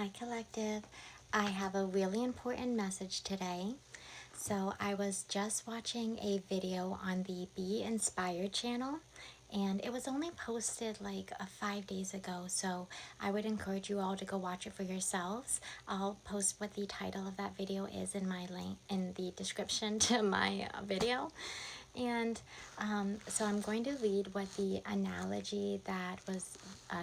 Hi Collective. I have a really important message today. So I was just watching a video on the Be Inspired channel and it was only posted like 5 days ago. So I would encourage you all to go watch it for yourselves. I'll post what the title of that video is in my link in the description to my video. And so I'm going to read what the analogy that was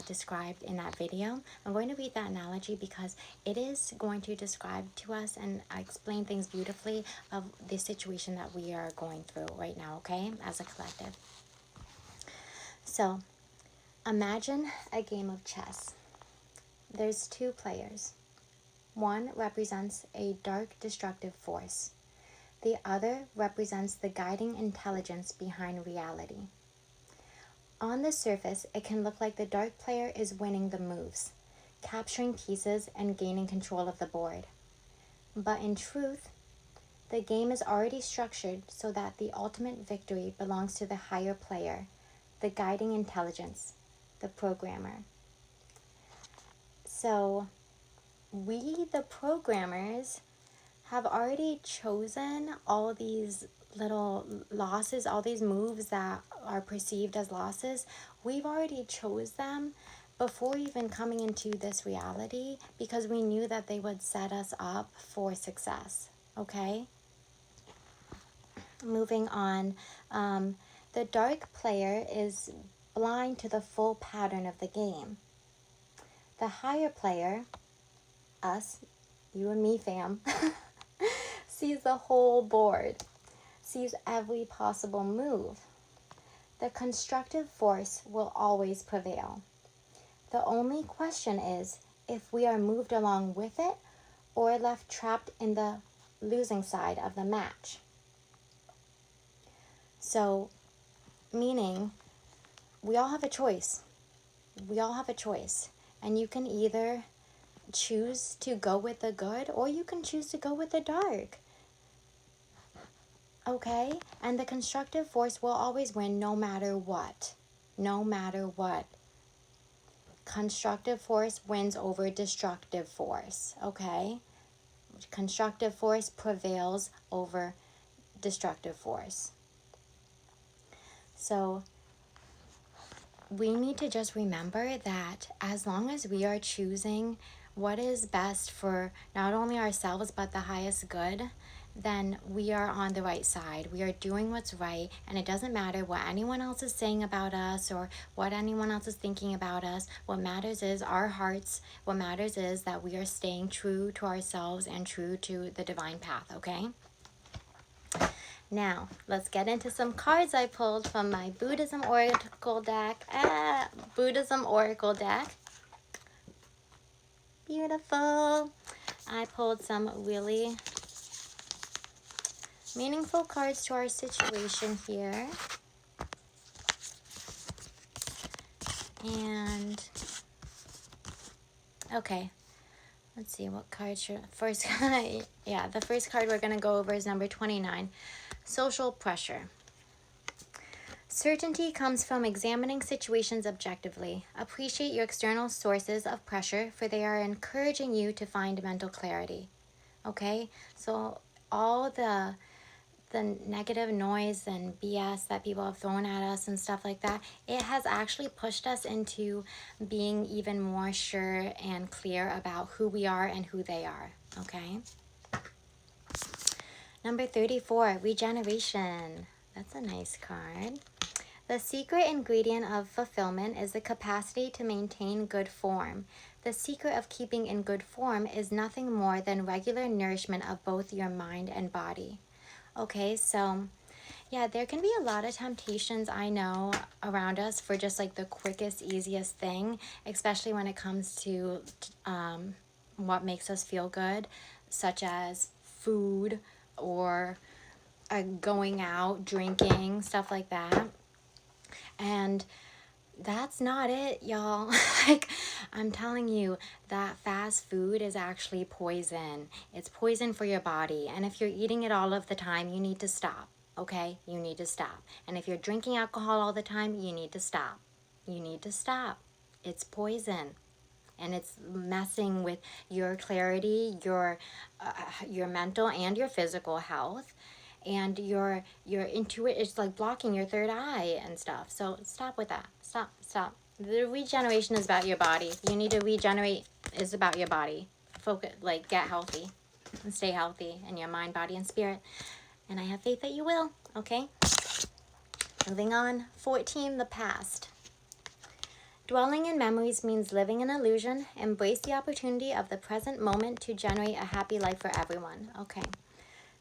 described in that video. I'm going to read that analogy because it is going to describe to us and explain things beautifully of the situation that we are going through right now, okay, as a collective. So imagine a game of chess. There's two players. One represents a dark, destructive force. The other represents the guiding intelligence behind reality. On the surface, it can look like the dark player is winning the moves, capturing pieces and gaining control of the board. But in truth, the game is already structured so that the ultimate victory belongs to the higher player, the guiding intelligence, the programmer. So, we, the programmers, have already chosen all these little losses, all these moves that are perceived as losses. We've already chose them before even coming into this reality because we knew that they would set us up for success, okay? Moving on, the dark player is blind to the full pattern of the game. The higher player, us, you and me fam, sees the whole board, sees every possible move. The constructive force will always prevail. The only question is if we are moved along with it or left trapped in the losing side of the match. So, meaning we all have a choice. We all have a choice. And you can either choose to go with the good or you can choose to go with the dark. Okay? And the constructive force will always win no matter what. No matter what. Constructive force wins over destructive force. Okay? Constructive force prevails over destructive force. So, we need to just remember that as long as we are choosing what is best for not only ourselves but the highest good, then we are on the right side. We are doing what's right, and it doesn't matter what anyone else is saying about us or what anyone else is thinking about us. What matters is our hearts. What matters is that we are staying true to ourselves and true to the divine path, okay? Now, let's get into some cards I pulled from my Buddhism Oracle deck. Buddhism Oracle deck. Beautiful. I pulled some really meaningful cards to our situation here. And, okay. Let's see what card should first. Yeah, the first card we're going to go over is number 29. Social pressure. Certainty comes from examining situations objectively. Appreciate your external sources of pressure, for they are encouraging you to find mental clarity. Okay? So all the negative noise and BS that people have thrown at us and stuff like that, it has actually pushed us into being even more sure and clear about who we are and who they are. Okay? Number 34, regeneration. That's a nice card. The secret ingredient of fulfillment is the capacity to maintain good form. The secret of keeping in good form is nothing more than regular nourishment of both your mind and body. Okay, so yeah, there can be a lot of temptations, I know, around us for just like the quickest, easiest thing, especially when it comes to what makes us feel good, such as food or going out, drinking, stuff like that. And that's not it, y'all. Like, I'm telling you, that fast food is actually poison. It's poison for your body. And if you're eating it all of the time, you need to stop, okay? You need to stop. And if you're drinking alcohol all the time, you need to stop. You need to stop. It's poison. and it's messing with your clarity, your mental and your physical health, and your intuition. It's like blocking your third eye and stuff. So stop with that. Stop. The regeneration is about your body. You need to regenerate, is about your body. Focus, like, get healthy and stay healthy in your mind, body, and spirit. And I have faith that you will. Okay, moving on. 14, the past. Dwelling in memories means living in illusion. Embrace the opportunity of the present moment to generate a happy life for everyone. Okay,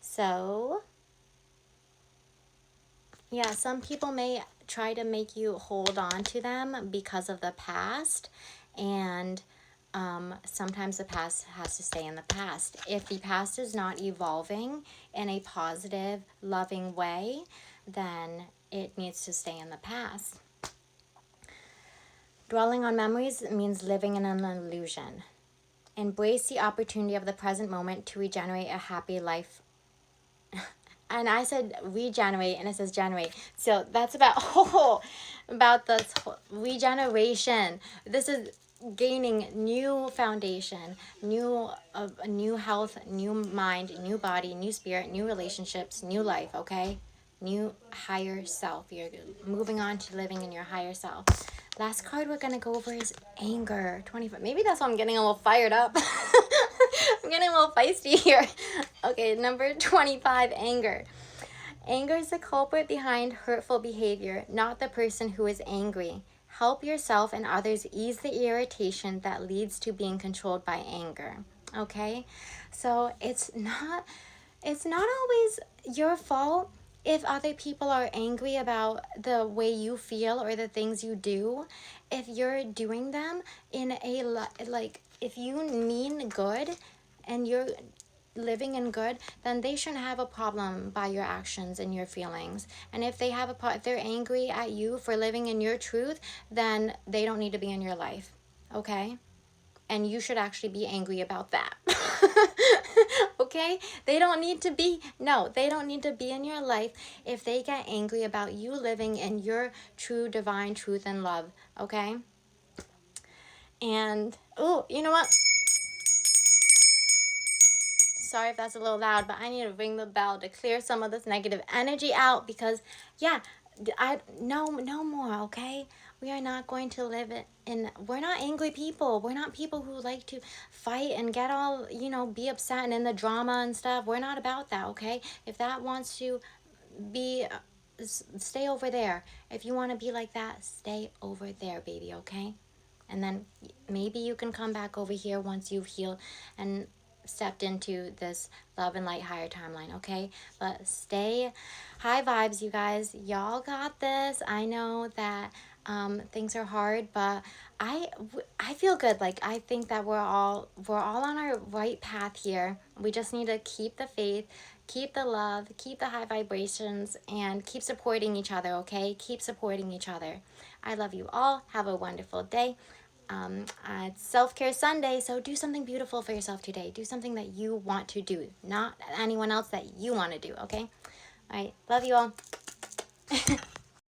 so yeah, some people may try to make you hold on to them because of the past, and sometimes the past has to stay in the past. If the past is not evolving in a positive, loving way, then it needs to stay in the past. Dwelling on memories means living in an illusion. Embrace the opportunity of the present moment to regenerate a happy life. And I said regenerate, and it says generate. So that's about about the regeneration. This is gaining new foundation, new health, new mind, new body, new spirit, new relationships, new life. Okay, new higher self. You're moving on to living in your higher self. Last card we're gonna go over is anger. 25. Maybe that's why I'm getting a little fired up. I'm getting a little feisty here. Okay, number 25, anger. Anger is the culprit behind hurtful behavior, not the person who is angry. Help yourself and others ease the irritation that leads to being controlled by anger. Okay? So it's not always your fault if other people are angry about the way you feel or the things you do. If you're doing them in a, like, if you mean good and you're living in good, then they shouldn't have a problem by your actions and your feelings. And if they have if they're angry at you for living in your truth, then they don't need to be in your life. Okay? And you should actually be angry about that. Okay? They don't need to be in your life if they get angry about you living in your true divine truth and love. Okay? And oh, you know what? Sorry if that's a little loud, but I need to ring the bell to clear some of this negative energy out, because yeah, no more. Okay, we are not going to live in, we're not angry people. We're not people who like to fight and get all, be upset and in the drama and stuff. We're not about that. Okay, if that wants to be, stay over there. If you want to be like that, stay over there, baby. Okay, and then maybe you can come back over here once you've healed and stepped into this love and light higher timeline. Okay, but stay high vibes, you guys. Y'all got this. I know that things are hard, but I feel good. Like, I think that we're all on our right path here. We just need to keep the faith, keep the love, keep the high vibrations, and keep supporting each other. Okay, keep supporting each other. I love you all. Have a wonderful day. It's Self-Care Sunday, so do something beautiful for yourself today. Do something that you want to do, not anyone else, that you want to do. Okay, all right, love you all.